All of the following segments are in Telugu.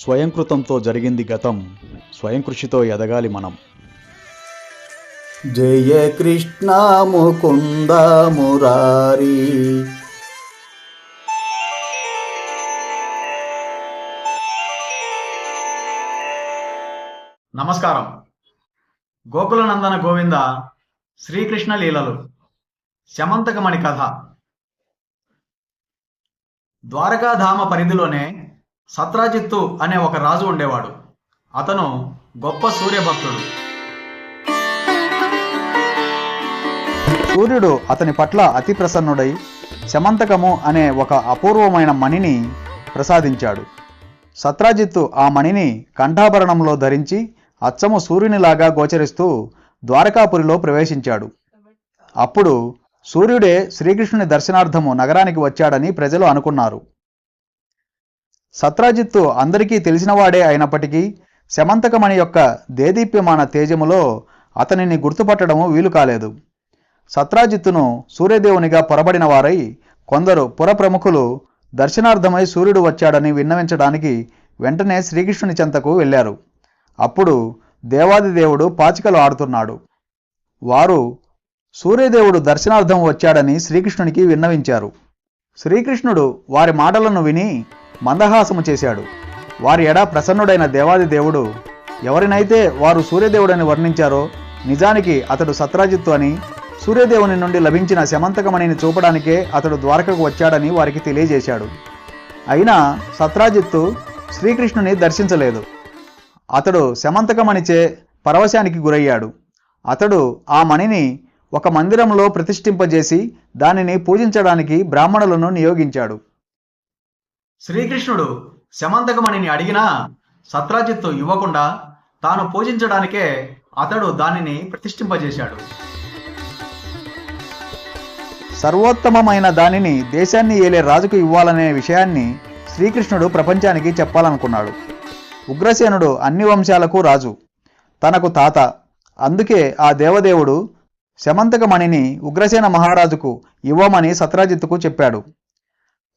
స్వయంకృతంతో జరిగింది గతం, స్వయం కృషితో ఎదగాలి మనం. జయ కృష్ణ ముకుంద మురారి. నమస్కారం. గోకులనందన గోవింద శ్రీకృష్ణ లీలలు శమంతకమణి కథ. ద్వారకాధామ పరిధిలోనే సత్రాజిత్తు అనే ఒక రాజు ఉండేవాడు. అతను గొప్ప సూర్యభక్తుడు. సూర్యుడు అతని పట్ల అతి ప్రసన్నుడై శమంతకము అనే ఒక అపూర్వమైన మణిని ప్రసాదించాడు. సత్రాజిత్తు ఆ మణిని కంఠాభరణంలో ధరించి అచ్చము సూర్యునిలాగా గోచరిస్తూ ద్వారకాపురిలో ప్రవేశించాడు. అప్పుడు సూర్యుడే శ్రీకృష్ణుని దర్శనార్థము నగరానికి వచ్చాడని ప్రజలు అనుకున్నారు. సత్రాజిత్తు అందరికీ తెలిసినవాడే అయినప్పటికీ శమంతకమణి యొక్క దేదీప్యమాన తేజములో అతనిని గుర్తుపట్టడము వీలు కాలేదు. సత్రాజిత్తును సూర్యదేవునిగా పొరబడిన వారై కొందరు పురప్రముఖులు దర్శనార్థమై సూర్యుడు వచ్చాడని విన్నవించడానికి వెంటనే శ్రీకృష్ణుని చెంతకు వెళ్ళారు. అప్పుడు దేవాదిదేవుడు పాచికలు ఆడుతున్నాడు. వారు సూర్యదేవుడు దర్శనార్థం వచ్చాడని శ్రీకృష్ణునికి విన్నవించారు. శ్రీకృష్ణుడు వారి మాటలను విని మందహాసము చేశాడు. వారి ఎడ ప్రసన్నుడైన దేవాదిదేవుడు ఎవరినైతే వారు సూర్యదేవుడని వర్ణించారో నిజానికి అతడు సత్రాజిత్తు అని, సూర్యదేవుని నుండి లభించిన శమంతకమణిని చూపడానికే అతడు ద్వారకకు వచ్చాడని వారికి తెలియజేశాడు. అయినా సత్రాజిత్తు శ్రీకృష్ణుని దర్శించలేదు. అతడు శమంతకమణిచే పరవశానికి గురయ్యాడు. అతడు ఆ మణిని ఒక మందిరంలో ప్రతిష్ఠింపజేసి దానిని పూజించడానికి బ్రాహ్మణులను నియోగించాడు. శ్రీకృష్ణుడు శమంతకమణిని అడిగినా సత్రాజిత్తు ఇవ్వకుండా తాను పూజించడానికే అతడు దానిని ప్రతిష్ఠింపజేశాడు. సర్వోత్తమమైన దానిని దేశాన్ని ఏలే రాజుకు ఇవ్వాలనే విషయాన్ని శ్రీకృష్ణుడు ప్రపంచానికి చెప్పాలనుకున్నాడు. ఉగ్రసేనుడు అన్ని వంశాలకు రాజు, తనకు తాత. అందుకే ఆ దేవదేవుడు శమంతకమణిని ఉగ్రసేన మహారాజుకు ఇవ్వమని సత్రాజిత్తుకు చెప్పాడు.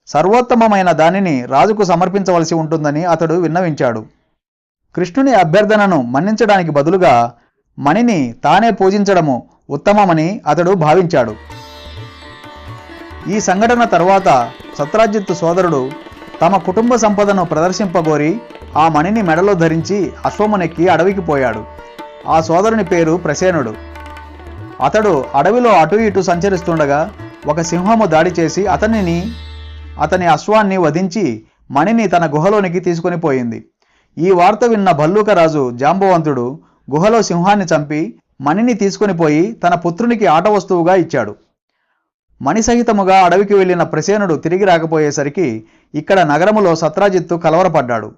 సర్వోత్తమమైన దానిని రాజుకు సమర్పించవలసి ఉంటుందని అతడు విన్నవించాడు. కృష్ణుని అభ్యర్థనను మన్నించడానికి బదులుగా మణిని తానే పూజించడము ఉత్తమమని అతడు భావించాడు. ఈ సంఘటన తర్వాత సత్రాజిత్తు సోదరుడు తమ కుటుంబ సంపదను ప్రదర్శింపగోరి ఆ మణిని మెడలో ధరించి అశ్వమునెక్కి అడవికి పోయాడు. ఆ సోదరుని పేరు ప్రసేనుడు. అతడు అడవిలో అటు ఇటు సంచరిస్తుండగా ఒక సింహము దాడి చేసి అతని అశ్వాన్ని వధించి మణిని తన గుహలోనికి తీసుకొని పోయింది. ఈ వార్త విన్న భల్లూకరాజు జాంబవంతుడు గుహలో సింహాన్ని చంపి మణిని తీసుకొని పోయి తన పుత్రునికి ఆట వస్తువుగా ఇచ్చాడు. మణిసహితముగా అడవికి వెళ్లిన ప్రసేనుడు తిరిగి రాకపోయేసరికి ఇక్కడ నగరములో సత్రాజిత్తు కలవరపడ్డాడు.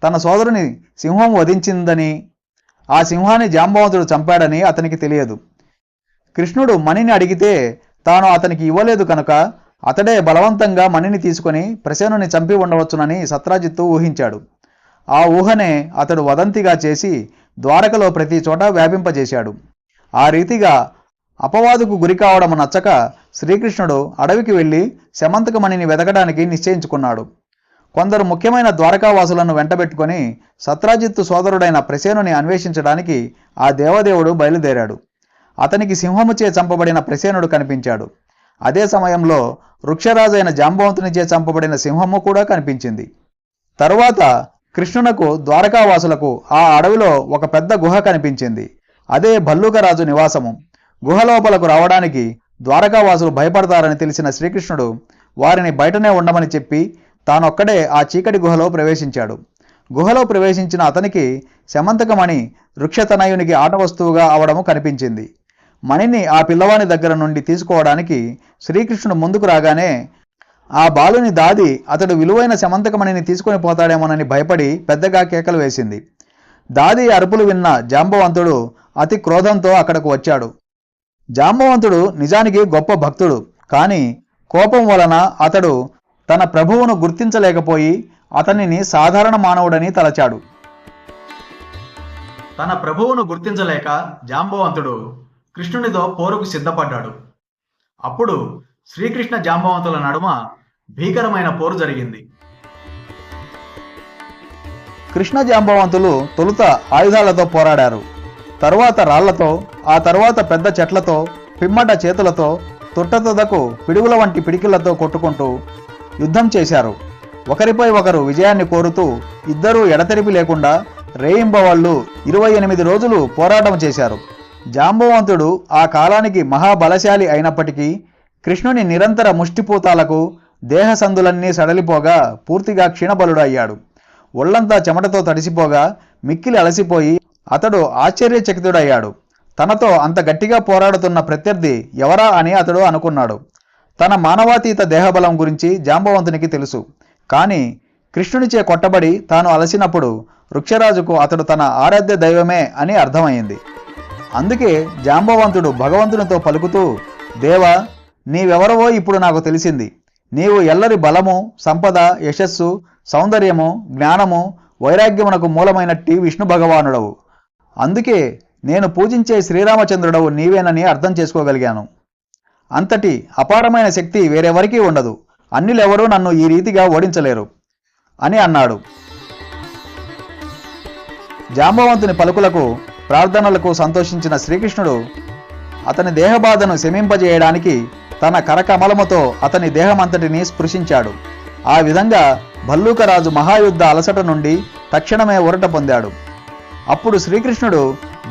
తన సోదరుని సింహం వధించిందని, ఆ సింహాన్ని జాంబవంతుడు చంపాడని అతనికి తెలియదు. కృష్ణుడు మణిని అడిగితే తాను అతనికి ఇవ్వలేదు కనుక అతడే బలవంతంగా మణిని తీసుకొని ప్రసేనుని చంపి ఉండవచ్చునని సత్రాజిత్తు ఊహించాడు. ఆ ఊహనే అతడు వదంతిగా చేసి ద్వారకలో ప్రతి చోట వ్యాపింపజేశాడు. ఆ రీతిగా అపవాదుకు గురి కావడం నచ్చక శ్రీకృష్ణుడు అడవికి వెళ్ళి శమంతకమణిని వెతకడానికి నిశ్చయించుకున్నాడు. కొందరు ముఖ్యమైన ద్వారకావాసులను వెంటబెట్టుకొని సత్రాజిత్తు సోదరుడైన ప్రసేనుని అన్వేషించడానికి ఆ దేవదేవుడు బయలుదేరాడు. అతనికి సింహముచే చంపబడిన ప్రసేనుడు కనిపించాడు. అదే సమయంలో వృక్షరాజైన జాంబవంతునిచే చంపబడిన సింహము కూడా కనిపించింది. తరువాత కృష్ణునకు ద్వారకావాసులకు ఆ అడవిలో ఒక పెద్ద గుహ కనిపించింది. అదే భల్లూకరాజు నివాసము. గుహ లోపలకు రావడానికి ద్వారకావాసులు భయపడతారని తెలిసిన శ్రీకృష్ణుడు వారిని బయటనే ఉండమని చెప్పి తానొక్కడే ఆ చీకటి గుహలో ప్రవేశించాడు. గుహలో ప్రవేశించిన అతనికి శమంతకమణి వృక్షతనయునికి ఆట వస్తువుగా అవడము కనిపించింది. మణిని ఆ పిల్లవాని దగ్గర నుండి తీసుకోవడానికి శ్రీకృష్ణుడు ముందుకు రాగానే ఆ బాలుని దాది అతడు విలువైన శమంతకమణిని తీసుకొని పోతాడేమోనని భయపడి పెద్దగా కేకలు వేసింది. దాది అరుపులు విన్న జాంబవంతుడు అతి క్రోధంతో అక్కడకు వచ్చాడు. జాంబవంతుడు నిజానికి గొప్ప భక్తుడు, కానీ కోపం వలన అతడు తన ప్రభువును గుర్తించలేకపోయి అతనిని సాధారణ మానవుడని తలచాడు. తన ప్రభువును గుర్తించలేక జాంబవంతుడు కృష్ణునితో పోరుకు సిద్ధపడ్డాడు. అప్పుడు శ్రీకృష్ణ జాంబవంతుల నడుమ భీకరమైన పోరు జరిగింది. కృష్ణ జాంబవంతులు తొలుత ఆయుధాలతో పోరాడారు. తరువాత రాళ్లతో, ఆ తరువాత పెద్ద చెట్లతో, పిమ్మట చేతులతో, తుట్టతుదకు పిడుగుల వంటి పిడికిళ్లతో కొట్టుకుంటూ యుద్ధం చేశారు. ఒకరిపై ఒకరు విజయాన్ని కోరుతూ ఇద్దరూ ఎడతెరిపి లేకుండా రేయింబవళ్ళు 28 రోజులు పోరాటం చేశారు. జాంబవంతుడు ఆ కాలానికి మహాబలశాలి అయినప్పటికీ కృష్ణుని నిరంతర ముష్టిపూతాలకు దేహసందులన్నీ సడలిపోగా పూర్తిగా క్షీణబలుడు అయ్యాడు. ఒళ్లంతా చెమటతో తడిసిపోగా మిక్కిలి అలసిపోయి అతడు ఆశ్చర్యచకితుడయ్యాడు. తనతో అంత గట్టిగా పోరాడుతున్న ప్రత్యర్థి ఎవరా అని అతడు అనుకున్నాడు. తన మానవాతీత దేహబలం గురించి జాంబవంతునికి తెలుసు. కానీ కృష్ణునిచే కొట్టబడి తాను అలసినప్పుడు వృక్షరాజుకు అతడు తన ఆరాధ్య దైవమే అని అర్థమైంది. అందుకే జాంబవంతుడు భగవంతునితో పలుకుతూ, దేవా, నీవెవరవో ఇప్పుడు నాకు తెలిసింది. నీవు ఎల్లరి బలము, సంపద, యశస్సు, సౌందర్యము, జ్ఞానము, వైరాగ్యమునకు మూలమైనట్టి విష్ణు భగవానుడవు. అందుకే నేను పూజించే శ్రీరామచంద్రుడవు నీవేనని అర్థం చేసుకోగలిగాను. అంతటి అపారమైన శక్తి వేరెవరికీ ఉండదు. అన్యులెవరూ నన్ను ఈ రీతిగా ఓడించలేరు అని అన్నాడు. జాంబవంతుని పలుకులకు, ప్రార్థనలకు సంతోషించిన శ్రీకృష్ణుడు అతని దేహబాధను శమింపజేయడానికి తన కరకమలముతో అతని దేహమంతటిని స్పృశించాడు. ఆ విధంగా భల్లూకరాజు మహాయుద్ధ అలసట నుండి తక్షణమే ఊరట పొందాడు. అప్పుడు శ్రీకృష్ణుడు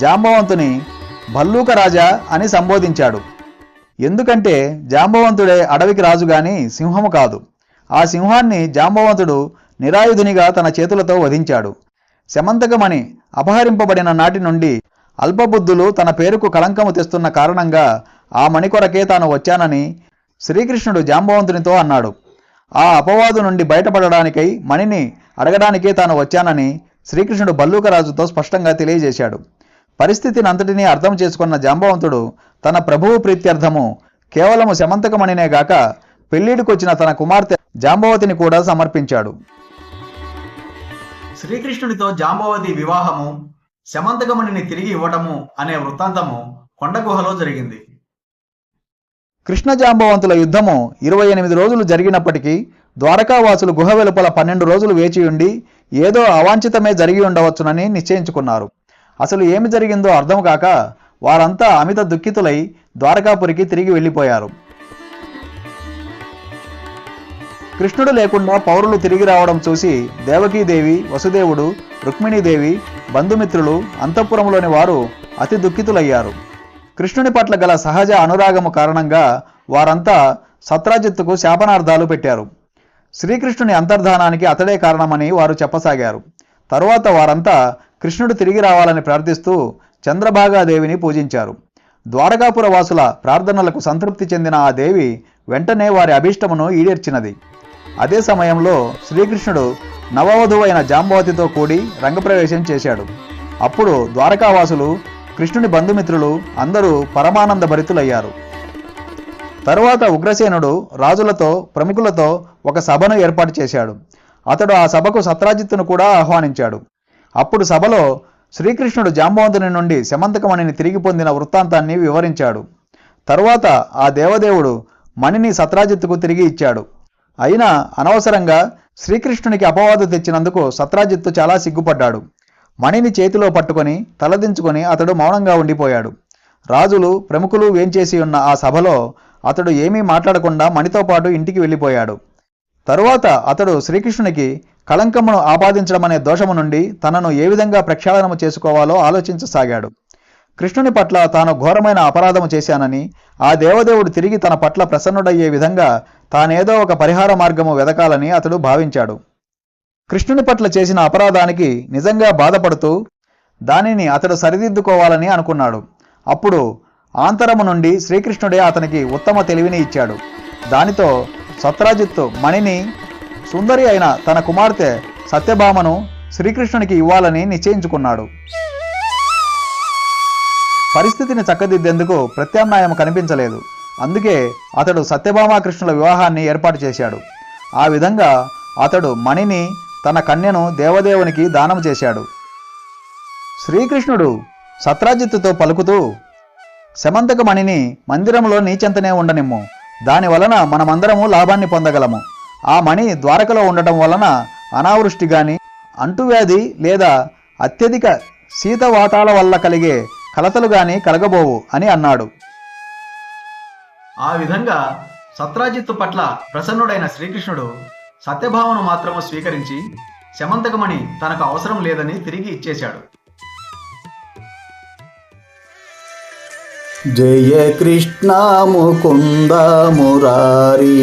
జాంబవంతుని భల్లూకరాజా అని సంబోధించాడు. ఎందుకంటే జాంబవంతుడే అడవికి రాజు గాని సింహము కాదు. ఆ సింహాన్ని జాంబవంతుడు నిరాయుధునిగా తన చేతులతో వధించాడు. శమంతకమణి అపహరింపబడిన నాటి నుండి అల్పబుద్ధులు తన పేరుకు కళంకము తెస్తున్న కారణంగా ఆ మణి కొరకే తాను వచ్చానని శ్రీకృష్ణుడు జాంబవంతునితో అన్నాడు. ఆ అపవాదు నుండి బయటపడడానికై మణిని అడగడానికే తాను వచ్చానని శ్రీకృష్ణుడు భల్లూకరాజుతో స్పష్టంగా తెలియజేశాడు. పరిస్థితిని అంతటినీ అర్థం చేసుకున్న జాంబవంతుడు తన ప్రభువు ప్రీత్యర్థము కేవలము శమంతకమణినే గాక పెళ్లిడికొచ్చిన తన కుమార్తె జాంబవతిని కూడా సమర్పించాడు. శ్రీకృష్ణుడితో జాంబవతి వివాహము, శమంతకమణిని తిరిగి ఇవ్వటము అనే వృత్తాంతము కొండగుహలో జరిగింది. కృష్ణ జాంబవంతుల యుద్ధము 28 రోజులు జరిగినప్పటికీ ద్వారకావాసులు గుహ వెలుపల 12 రోజులు వేచియుండి ఏదో అవాంఛితమే జరిగి ఉండవచ్చునని నిశ్చయించుకున్నారు. అసలు ఏమి జరిగిందో అర్థం కాక వారంతా అమిత దుఃఖితులై ద్వారకాపురికి తిరిగి వెళ్ళిపోయారు. కృష్ణుడు లేకుండా పౌరులు తిరిగి రావడం చూసి దేవకీదేవి, వసుదేవుడు, రుక్మిణీదేవి, బంధుమిత్రులు, అంతఃపురంలోని వారు అతి దుఃఖితులయ్యారు. కృష్ణుని పట్ల గల సహజ అనురాగము కారణంగా వారంతా సత్రాజిత్తుకు శాపనార్థాలు పెట్టారు. శ్రీకృష్ణుని అంతర్ధానానికి అతడే కారణమని వారు చెప్పసాగారు. తరువాత వారంతా కృష్ణుడు తిరిగి రావాలని ప్రార్థిస్తూ చంద్రభాగాదేవిని పూజించారు. ద్వారకాపుర వాసుల ప్రార్థనలకు సంతృప్తి చెందిన ఆ దేవి వెంటనే వారి అభీష్టమును ఈడేర్చినది. అదే సమయంలో శ్రీకృష్ణుడు నవవధువైన జాంబవతితో కూడి రంగప్రవేశం చేశాడు. అప్పుడు ద్వారకావాసులు, కృష్ణుని బంధుమిత్రులు అందరూ పరమానంద భరితులయ్యారు. తరువాత ఉగ్రసేనుడు రాజులతో, ప్రముఖులతో ఒక సభను ఏర్పాటు చేశాడు. అతడు ఆ సభకు సత్రాజిత్తును కూడా ఆహ్వానించాడు. అప్పుడు సభలో శ్రీకృష్ణుడు జాంబవంతుని నుండి శమంతకమణిని తిరిగి పొందిన వృత్తాంతాన్ని వివరించాడు. తరువాత ఆ దేవదేవుడు మణిని సత్రాజిత్తుకు తిరిగి ఇచ్చాడు. అయినా అనవసరంగా శ్రీకృష్ణునికి అపవాదు తెచ్చినందుకు సత్రాజిత్తు చాలా సిగ్గుపడ్డాడు. మణిని చేతిలో పట్టుకొని తలదించుకొని అతడు మౌనంగా ఉండిపోయాడు. రాజులు, ప్రముఖులు వేంచేసి ఉన్న ఆ సభలో అతడు ఏమీ మాట్లాడకుండా మణితో పాటు ఇంటికి వెళ్ళిపోయాడు. తరువాత అతడు శ్రీకృష్ణునికి కళంకమును ఆపాదించడం అనే దోషము నుండి తనను ఏ విధంగా ప్రక్షాళనము చేసుకోవాలో ఆలోచించసాగాడు. కృష్ణుని పట్ల తాను ఘోరమైన అపరాధము చేశానని, ఆ దేవదేవుడు తిరిగి తన పట్ల ప్రసన్నుడయ్యే విధంగా తానేదో ఒక పరిహార మార్గము వెదకాలని అతడు భావించాడు. కృష్ణుని పట్ల చేసిన అపరాధానికి నిజంగా బాధపడుతూ దానిని అతడు సరిదిద్దుకోవాలని అనుకున్నాడు. అప్పుడు ఆంతరము నుండి శ్రీకృష్ణుడే అతనికి ఉత్తమ తెలివిని ఇచ్చాడు. దానితో సత్రాజిత్తు మణిని, సుందరి అయిన తన కుమార్తె సత్యభామను శ్రీకృష్ణునికి ఇవ్వాలని నిశ్చయించుకున్నాడు. పరిస్థితిని చక్కదిద్దేందుకు ప్రత్యామ్నాయం కనిపించలేదు. అందుకే అతడు సత్యభామ కృష్ణుల వివాహాన్ని ఏర్పాటు చేశాడు. ఆ విధంగా అతడు మణిని, తన కన్యను దేవదేవునికి దానం చేశాడు. శ్రీకృష్ణుడు సత్రాజిత్తుతో పలుకుతూ, శమంతక మణిని మందిరంలో నీచెంతనే ఉండనిమ్ము. దాని వలన మనమందరము లాభాన్ని పొందగలము. ఆ మణి ద్వారకలో ఉండటం వలన అనావృష్టి గాని, అంటువ్యాధి లేదా అత్యధిక శీతవాతాల వల్ల కలిగే కలతలు గాని కలగబోవు అని అన్నాడు. ఆ విధంగా సత్రాజిత్తు పట్ల ప్రసన్నుడైన శ్రీకృష్ణుడు సత్యభామను మాత్రము స్వీకరించి శమంతకమణి తనకు అవసరం లేదని తిరిగి ఇచ్చేశాడు. జయ కృష్ణ ముకుంద మురారి